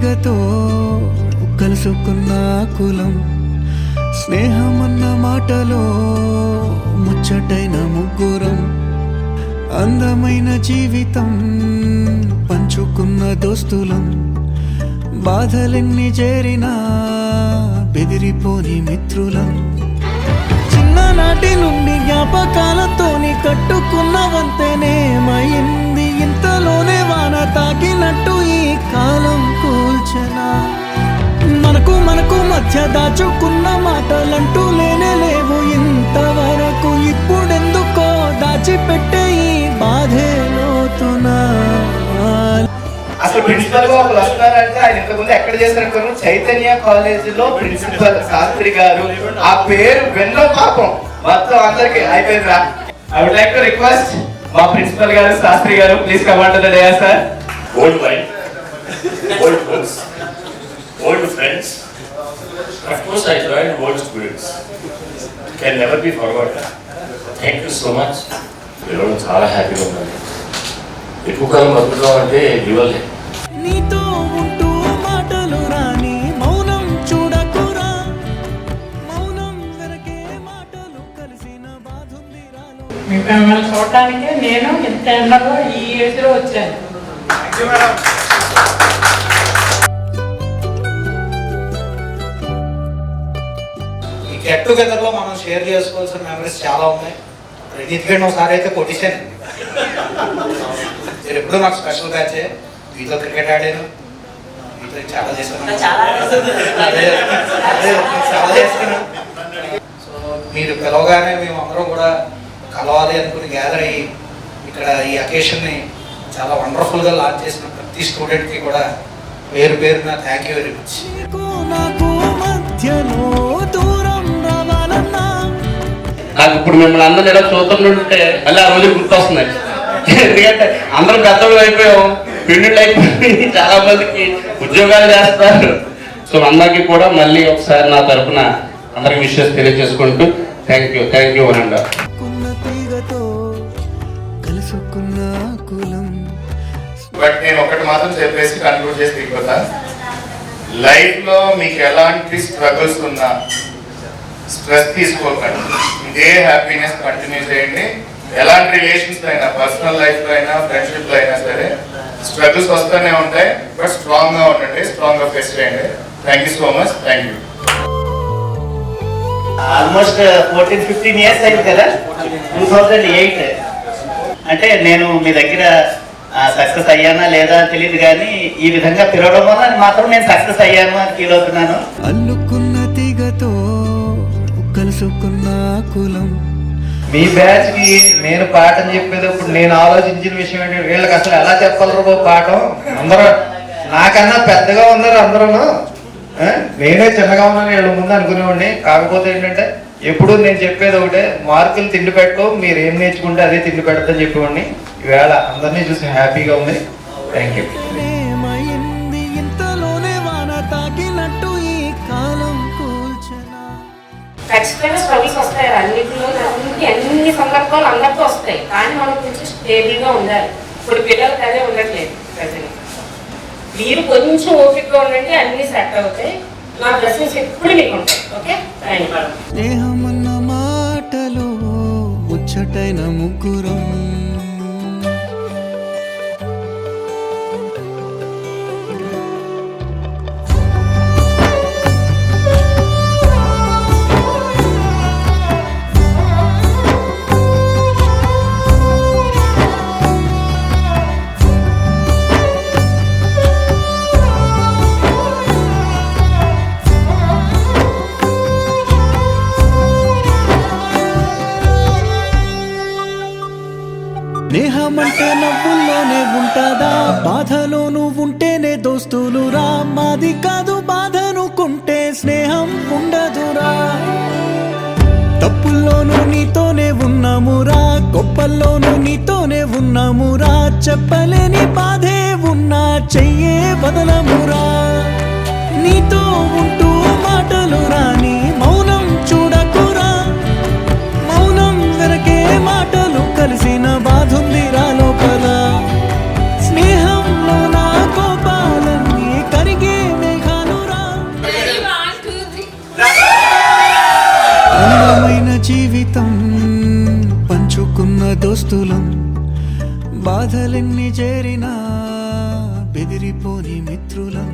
తీగతో కలుసుకున్న కులం, స్నేహమన్న మాటలో ముచ్చటైన ముగ్గురం, అందమైన జీవితం పంచుకున్న దోస్తులం, బాధలెన్ని చేరినా బెదిరిపోని మిత్రులం, చిన్ననాటి నుండి జ్ఞాపకాలతోని కట్టుకున్న వంతెనేమైంది, ఇంతలోనే వాన తాకినట్టు ఈ కాలం కూల్చెనా, మనకు మధ్య దాచుకున్న మాటలంటూ లేనే లేవు ఇంతవరకు, ఇప్పుడెందుకో దాచిపెట్టే ఈ బాధే లోతునా. అసలు ప్రిన్సిపల్ గా ఒకరు వస్తున్నారంటే ఆయన ఇంతకుముందు ఎక్కడ చేశారు, చైతన్య కాలేజీలో ప్రిన్సిపల్ శాస్త్రి గారు, ఆ పేరు వెన్నో పాపం మొత్తం అందరికి అయిపోయిందిరా. I would like to request మా ప్రిన్సిపల్ గారు శాస్త్రి గారు, please come on to the dais sir. Old wine, old books, old friends. Of course, I joined old students. Can never be forgotten. Thank you so much. ఈరోజు చాలా హ్యాపీగా ఉన్నాను. ఎక్కువ కాలం బతుకుతాం అంటే ఇవ్వలే. నీతో ఉంటూ మాటలు రాని మౌనం చూడకురా, మౌనం వెనకే మాటలు కలిసిన బాధుంది రాలో. మిమ్మల్ని చూడటానికే నేను ఇంత ఎండలో ఈ ఏజ్లో వచ్చాను. ఈ గెట్ టుగెదర్ లో మనం షేర్ చేసుకోవాల్సిన మెమరీస్ చాలా ఉన్నాయి. ప్రదీప్ ఒకసారి అయితే కొట్టించాను, మీరు ఎప్పుడు నాకు స్పెషల్ బ్యాచ్, మీతో క్రికెట్ ఆడాను, మీతో చాలా చేసుకున్నాను. సో మీరు పిలవగానే మేము అందరం కూడా కలవాలి అనుకుని గ్యాదర్ అయ్యి ఇక్కడ ఈ అకేషన్ని చాలా వండర్ఫుల్గా లాంచ్ చేసిన ప్రతి స్టూడెంట్కి కూడా పేరు పేరున థ్యాంక్ యూ వెరీ మచ్. నాకు ఇప్పుడు మిమ్మల్ని అందరూ ఇలా చూస్తుంటే మళ్ళీ ఆ రోజు గుర్తొస్తున్నాయి. ఎందుకంటే అందరం పెద్దలు అయిపోయాం, పెళ్ళిళ్ళు అయిపోయి చాలా మందికి ఉద్యోగాలు చేస్తారు. సో అందరికీ కూడా మళ్ళీ ఒకసారి నా తరఫున అందరికి విషయాలు తెలియజేసుకుంటూ థ్యాంక్ యూ అనండి. బట్ నేను ఒకటి మాత్రం చెప్పేసి కన్క్లూడ్ చేసి తీసుకోతా, లైఫ్ లో మీకు ఎలాంటి స్ట్రగుల్స్ ఉన్నా స్ట్రెస్ తీసుకోకండి, ఇదే హ్యాపీనెస్ కంటిన్యూ చేయండి. ఎలాంటి రిలేషన్స్ అయినా, పర్సనల్ లైఫ్ లో అయినా, ఫ్రెండ్షిప్ లో అయినా సరే స్ట్రగుల్స్ వస్తూనే ఉంటాయి, బట్ స్ట్రాంగ్ గా ఉండండి, స్ట్రాంగ్ గా ఫేస్ చేయండి. Thank you so much. Thank you. Almost 14-15 years అయింది కదా, 2008. అంటే నేను మీ దగ్గర సక్సెస్ అయ్యానా లేదా తెలియదు, కానీ ఈ విధంగా పిలవడం వల్ల మాత్రం నేను సక్సెస్ అయ్యాను అని ఫీల్ అవుతున్నాను. అల్లుకున్న తీగతో కలుసుకున్న కులం, మీ బ్యాచ్ కి నేను పాఠం చెప్పేటప్పుడు నేను ఆలోచించిన విషయం ఏంటంటే, వీళ్ళకి అసలు ఎలా చెప్పగలరు పాఠం, అందరూ నాకన్నా పెద్దగా ఉన్నారు అందరూ, నేనే చిన్నగా ఉన్నాను వీళ్ళ ముందు అనుకునేవాడిని. కాకపోతే ఏంటంటే ఎప్పుడు నేను చెప్పేది ఒకటే, మార్కులు తిండి పెట్టు, మీరు ఏం నేర్చుకుంటే అదే తిండి పెడతాని చెప్పేవాడిని. ఈవేళ అందరినీ చూసి హ్యాపీగా ఉంది. Thank you. తాకినట్టు ఈ కాలం కూల్చెనా. ఖచ్చితంగా స్ట్రగుల్స్ వస్తాయి అన్నింటిలో, అన్ని సందర్భాలు అందరితో వస్తాయి, కానీ మనం కొంచెం స్టేబుల్గా ఉండాలి. ఇప్పుడు పిల్లలకి అదే ఉండట్లేదు ప్రజలు. మీరు కొంచెం ఓపికగా ఉండండి, అన్ని సెట్ అవుతాయి. నా బ్లెస్సింగ్స్ ఎప్పుడు మీకు ఉంటాయి. Okay, thank you. స్నేహమన్న మాటలో ముచ్చటైన ముగ్గురం, స్నేహమంటే నవ్వుల్లోనే ఉంటదా, బాధలోను ఉంటేనే దోస్తులురా, మాది కాదు బాధనుకుంటే స్నేహం ఉండదురా. తప్పుల్లోనూ నీతోనే ఉన్నామురా, గొప్పల్లోనూ నీతోనే ఉన్నామురా, చెప్పలేని బాధే ఉన్నా చెయ్యే బదలమురా. నీతో ఉంటూ మాటలు రాని మౌనం చూడకురా, మౌనం వెనకే మాటలు కలిసిన బాధుంది రాలోపల, స్నేహంలో నా కోపాలన్నీ కరిగే జీవితం పంచుకున్న దోస్తులం బాధలెన్ని చేరినా బెదిరిపోని మిత్రులం